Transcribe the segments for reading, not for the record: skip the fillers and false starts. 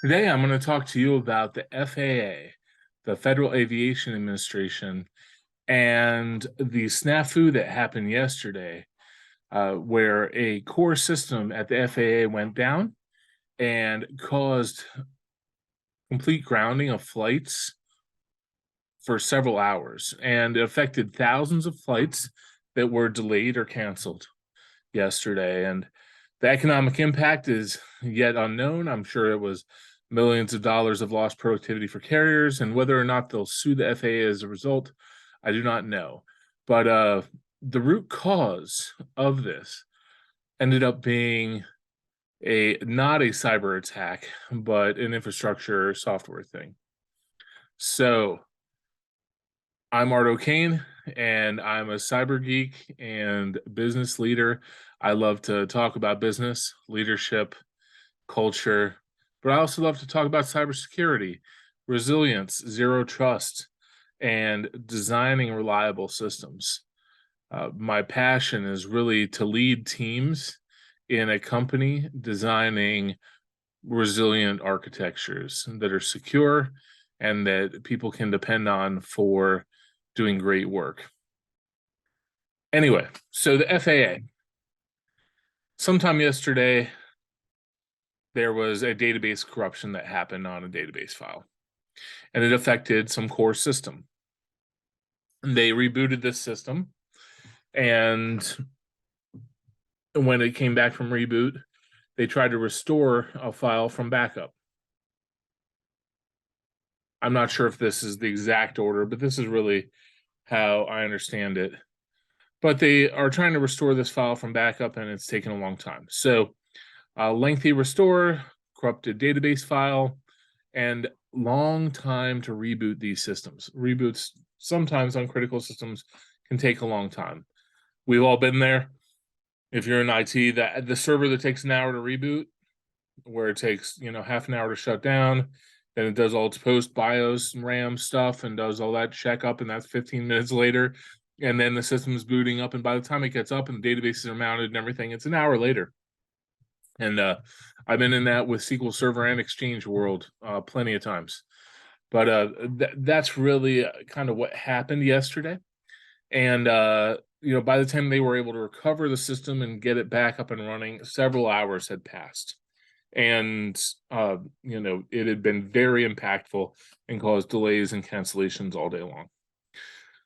Today, I'm going to talk to you about the FAA, the Federal Aviation Administration, and the snafu that happened yesterday, where a core system at the FAA went down and caused complete grounding of flights for several hours, and it affected thousands of flights that were delayed or canceled yesterday. And the economic impact is yet unknown. I'm sure it was millions of dollars of lost productivity for carriers, and whether or not they'll sue the FAA as a result, I do not know. But the root cause of this ended up being not a cyber attack, but an infrastructure software thing. So I'm Art O'Kane, and I'm a cyber geek and business leader. I love to talk about business, leadership, culture, but I also love to talk about cybersecurity, resilience, zero trust, and designing reliable systems. My passion is really to lead teams in a company designing resilient architectures that are secure and that people can depend on for doing great work. Anyway, so the FAA. Sometime yesterday, there was a database corruption that happened on a database file, and it affected some core system. And they rebooted this system, and when it came back from reboot, they tried to restore a file from backup. I'm not sure if this is the exact order, but this is really how I understand it. But they are trying to restore this file from backup, and it's taken a long time. So lengthy restore, corrupted database file, and long time to reboot these systems. Reboots sometimes on critical systems can take a long time. We've all been there. If you're in IT, the server that takes an hour to reboot, where it takes half an hour to shut down, then it does all its post BIOS and RAM stuff and does all that checkup, and that's 15 minutes later. And then the system is booting up, and by the time it gets up and the databases are mounted and everything, it's an hour later. And I've been in that with SQL Server and Exchange world plenty of times. But that's really kind of what happened yesterday. And by the time they were able to recover the system and get it back up and running, several hours had passed. And it had been very impactful and caused delays and cancellations all day long.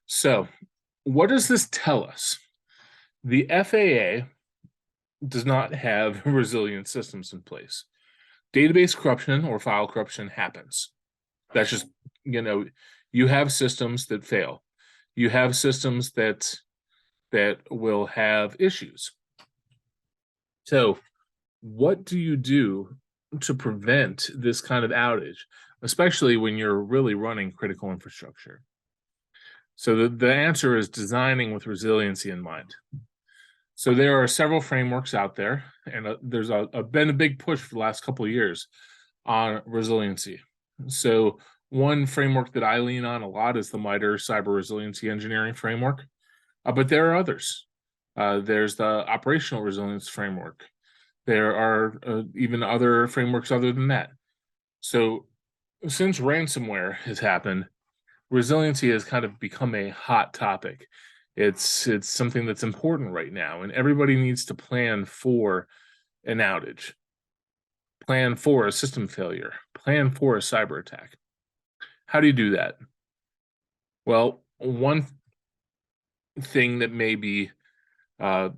So what does this tell us? The FAA does not have resilient systems in place. Database corruption or file corruption happens. That's just, you have systems that fail. You have systems that will have issues. So what do you do to prevent this kind of outage, especially when you're really running critical infrastructure? So the answer is designing with resiliency in mind. So there are several frameworks out there, and there's been a big push for the last couple of years on resiliency. So one framework that I lean on a lot is the MITRE Cyber Resiliency Engineering Framework, but there are others. There's the Operational Resilience Framework. There are even other frameworks other than that. So since ransomware has happened, resiliency has kind of become a hot topic. It's something that's important right now, and everybody needs to plan for an outage, plan for a system failure, plan for a cyber attack. How do you do that? Well, one thing that may be a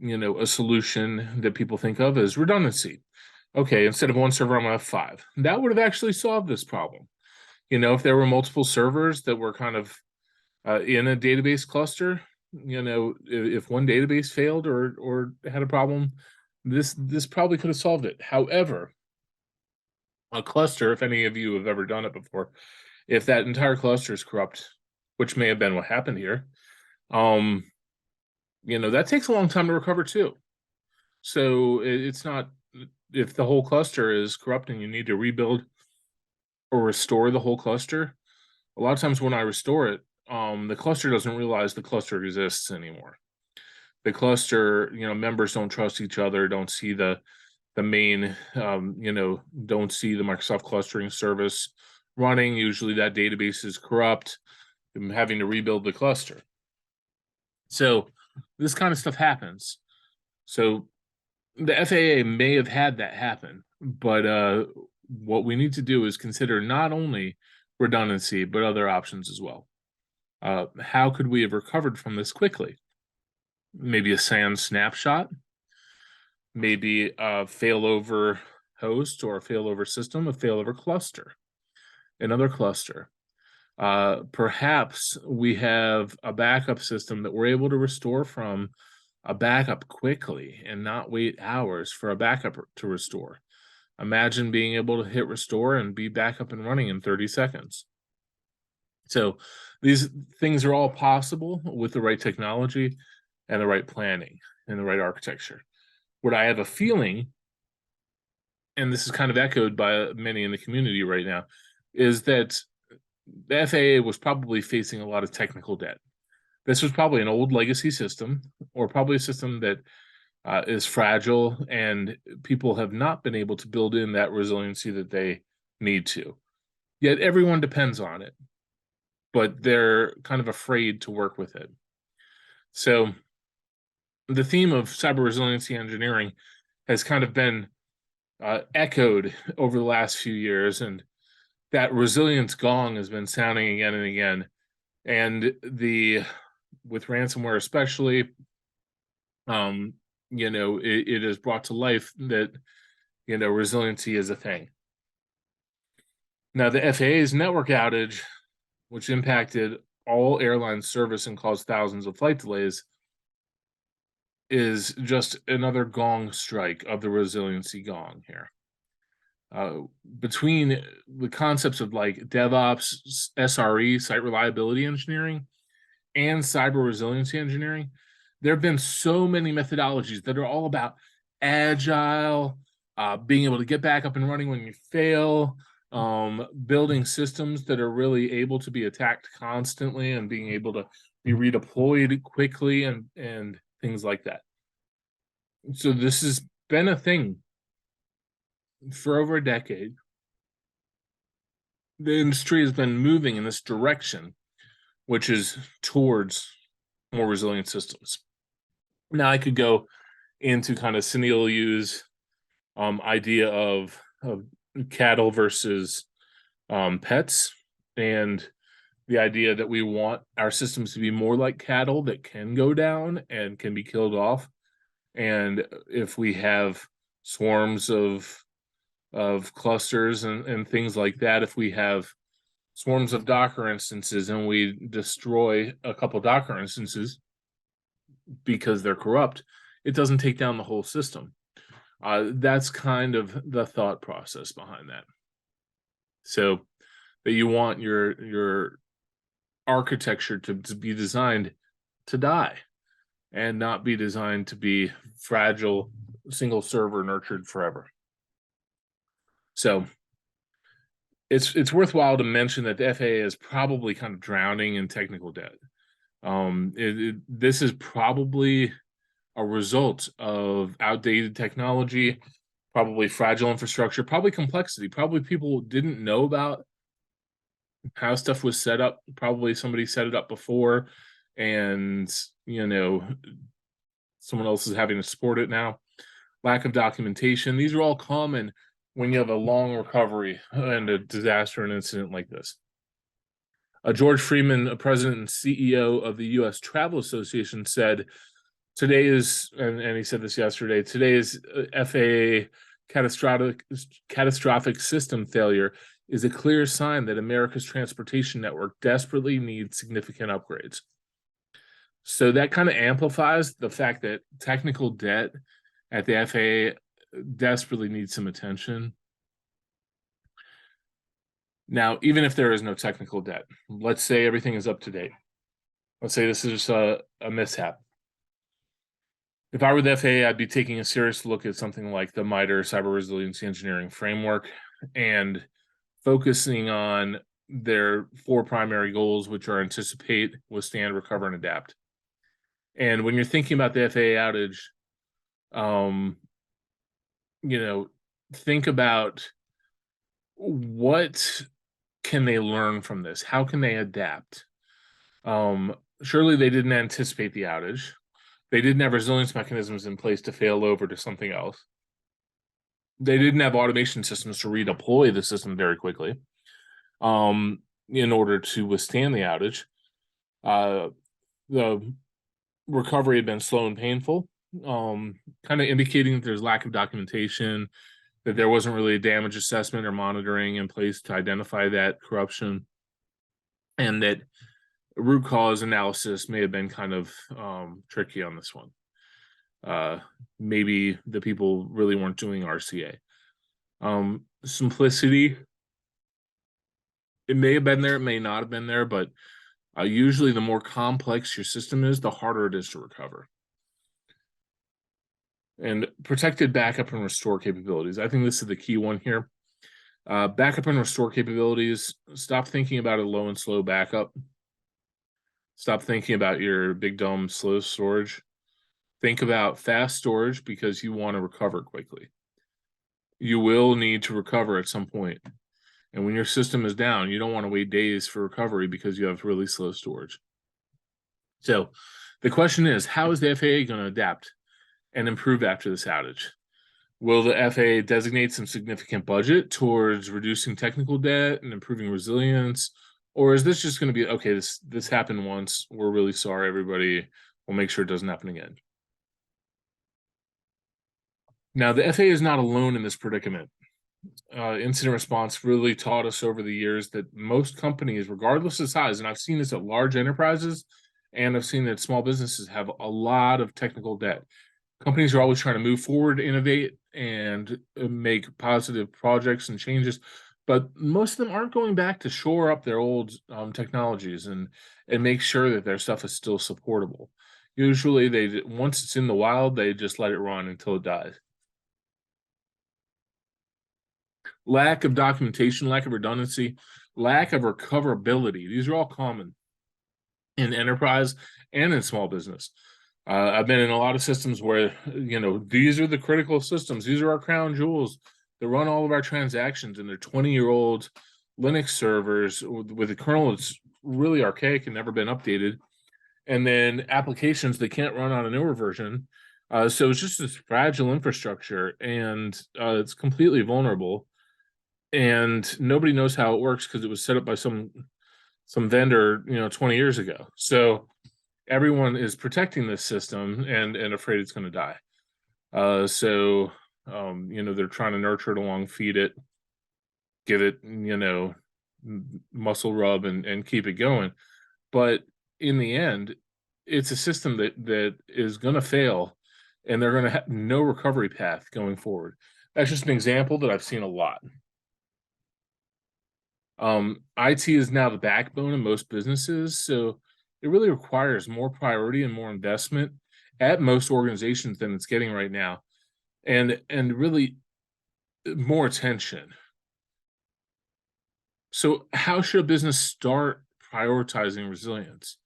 solution that people think of is redundancy. Okay, instead of one server, I'm gonna have 5. That would have actually solved this problem. If there were multiple servers that were kind of in a database cluster, if one database failed or had a problem, this probably could have solved it. However, a cluster, if any of you have ever done it before, if that entire cluster is corrupt, which may have been what happened here, that takes a long time to recover too. So it's not, if the whole cluster is corrupt and you need to rebuild or restore the whole cluster, a lot of times when I restore it, the cluster doesn't realize the cluster exists anymore. The cluster, members don't trust each other, don't see the the main, don't see the Microsoft clustering service running. Usually that database is corrupt. I'm having to rebuild the cluster. So this kind of stuff happens. So the FAA may have had that happen, but what we need to do is consider not only redundancy, but other options as well. How could we have recovered from this quickly? Maybe a SAN snapshot, maybe a failover host or a failover system, a failover cluster, another cluster. Perhaps we have a backup system that we're able to restore from a backup quickly and not wait hours for a backup to restore. Imagine being able to hit restore and be back up and running in 30 seconds. So these things are all possible with the right technology and the right planning and the right architecture. What I have a feeling, and this is kind of echoed by many in the community right now, is that the FAA was probably facing a lot of technical debt. This was probably an old legacy system, or probably a system that is fragile, and people have not been able to build in that resiliency that they need to. Yet everyone depends on it, but they're kind of afraid to work with it. So the theme of cyber resiliency engineering has kind of been echoed over the last few years, and that resilience gong has been sounding again and again. And with ransomware especially, it is brought to life that resiliency is a thing. Now, the FAA's network outage, which impacted all airline service and caused thousands of flight delays, is just another gong strike of the resiliency gong here. Between the concepts of like DevOps, SRE, site reliability engineering, and cyber resiliency engineering, there have been so many methodologies that are all about agile, being able to get back up and running when you fail, building systems that are really able to be attacked constantly and being able to be redeployed quickly and things like that. So this has been a thing for over a decade. The industry has been moving in this direction, which is towards more resilient systems. Now I could go into kind of Sunil Yu's idea of cattle versus pets, and the idea that we want our systems to be more like cattle that can go down and can be killed off. And if we have swarms of clusters and things like that, if we have swarms of Docker instances and we destroy a couple Docker instances because they're corrupt, it doesn't take down the whole system. That's kind of the thought process behind that. So that you want your architecture to be designed to die and not be designed to be fragile, single server nurtured forever. So it's worthwhile to mention that the FAA is probably kind of drowning in technical debt. This is probably a result of outdated technology, probably fragile infrastructure, probably complexity, probably people didn't know about how stuff was set up. Probably somebody set it up before, and someone else is having to support it now. Lack of documentation. These are all common when you have a long recovery and a disaster and incident like this. George Freeman, a president and CEO of the U.S. Travel Association, said, today is, and he said this yesterday, today is FAA catastrophic system failure is a clear sign that America's transportation network desperately needs significant upgrades. So that kind of amplifies the fact that technical debt at the FAA desperately needs some attention. Now, even if there is no technical debt, let's say everything is up to date. Let's say this is a mishap. If I were the FAA, I'd be taking a serious look at something like the MITRE Cyber Resiliency Engineering Framework and focusing on their 4 primary goals, which are anticipate, withstand, recover, and adapt. And when you're thinking about the FAA outage, think about what can they learn from this? How can they adapt? Um, Surely they didn't anticipate the outage. They didn't have resilience mechanisms in place to fail over to something else. They didn't have automation systems to redeploy the system very quickly in order to withstand the outage. Uh, the recovery had been slow and painful, kind of indicating that there's lack of documentation, that there wasn't really a damage assessment or monitoring in place to identify that corruption, and that root cause analysis may have been kind of tricky on this one. Maybe the people really weren't doing RCA. Simplicity, it may have been there, it may not have been there, but usually the more complex your system is, the harder it is to recover. And protected backup and restore capabilities. I think this is the key one here. Backup and restore capabilities, stop thinking about a low and slow backup. Stop thinking about your big dumb slow storage. Think about fast storage because you want to recover quickly. You will need to recover at some point. And when your system is down, you don't want to wait days for recovery because you have really slow storage. So the question is, how is the FAA going to adapt and improve after this outage? Will the FAA designate some significant budget towards reducing technical debt and improving resilience? Or is this just going to be, okay, this happened once. We're really sorry, everybody. We'll make sure it doesn't happen again. Now, the FAA is not alone in this predicament. Incident response really taught us over the years that most companies, regardless of size, and I've seen this at large enterprises, and I've seen that small businesses have a lot of technical debt. Companies are always trying to move forward, innovate, and make positive projects and changes, but most of them aren't going back to shore up their old technologies and make sure that their stuff is still supportable. Usually, once it's in the wild, they just let it run until it dies. Lack of documentation, lack of redundancy, lack of recoverability. These are all common in enterprise and in small business. I've been in a lot of systems where, these are the critical systems. These are our crown jewels that run all of our transactions, and they're 20-year-old Linux servers with a kernel that's really archaic and never been updated. And then applications that can't run on a newer version. So it's just this fragile infrastructure, and it's completely vulnerable. And nobody knows how it works because it was set up by some vendor 20 years ago. So everyone is protecting this system and afraid it's going to die. They're trying to nurture it along, feed it, give it muscle rub and keep it going. But in the end, it's a system that is going to fail, and they're going to have no recovery path going forward. That's just an example that I've seen a lot. IT is now the backbone of most businesses, so it really requires more priority and more investment at most organizations than it's getting right now, and really more attention. So how should a business start prioritizing resilience?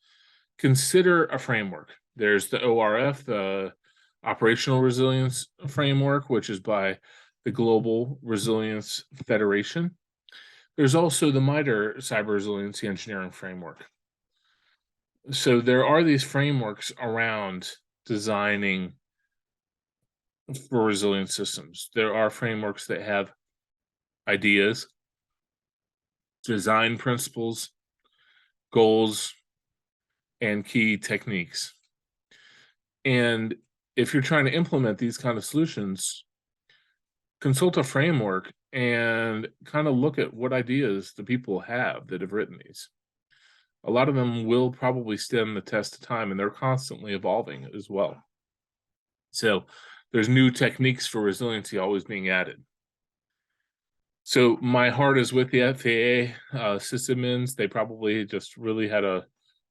Consider a framework. There's the ORF, the Operational Resilience Framework, which is by the Global Resilience Federation. There's also the MITRE Cyber Resiliency Engineering Framework. So there are these frameworks around designing for resilient systems. There are frameworks that have ideas, design principles, goals, and key techniques. And if you're trying to implement these kind of solutions, consult a framework and kind of look at what ideas the people have that have written these. A lot of them will probably stand the test of time, and they're constantly evolving as well. So there's new techniques for resiliency always being added. So my heart is with the FAA sysadmins. They probably just really had a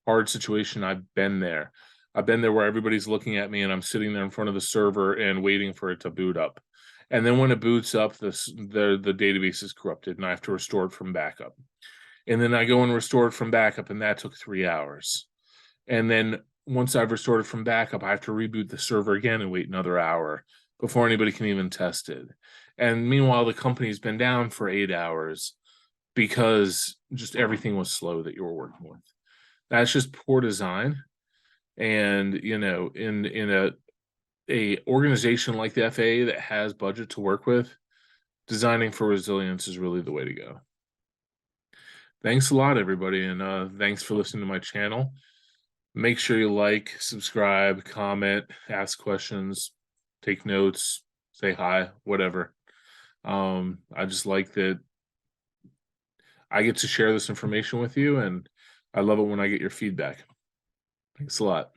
hard situation. I've been there where everybody's looking at me and I'm sitting there in front of the server and waiting for it to boot up. And then when it boots up, the database is corrupted and I have to restore it from backup. And then I go and restore it from backup, and that took 3 hours. And then once I've restored it from backup, I have to reboot the server again and wait another hour before anybody can even test it. And meanwhile, the company's been down for 8 hours because just everything was slow that you were working with. That's just poor design. And in a organization like the FAA that has budget to work with, designing for resilience is really the way to go. Thanks a lot, everybody, and thanks for listening to my channel. Make sure you like, subscribe, comment, ask questions, take notes, say hi, whatever. I just like that I get to share this information with you, and I love it when I get your feedback. Thanks a lot.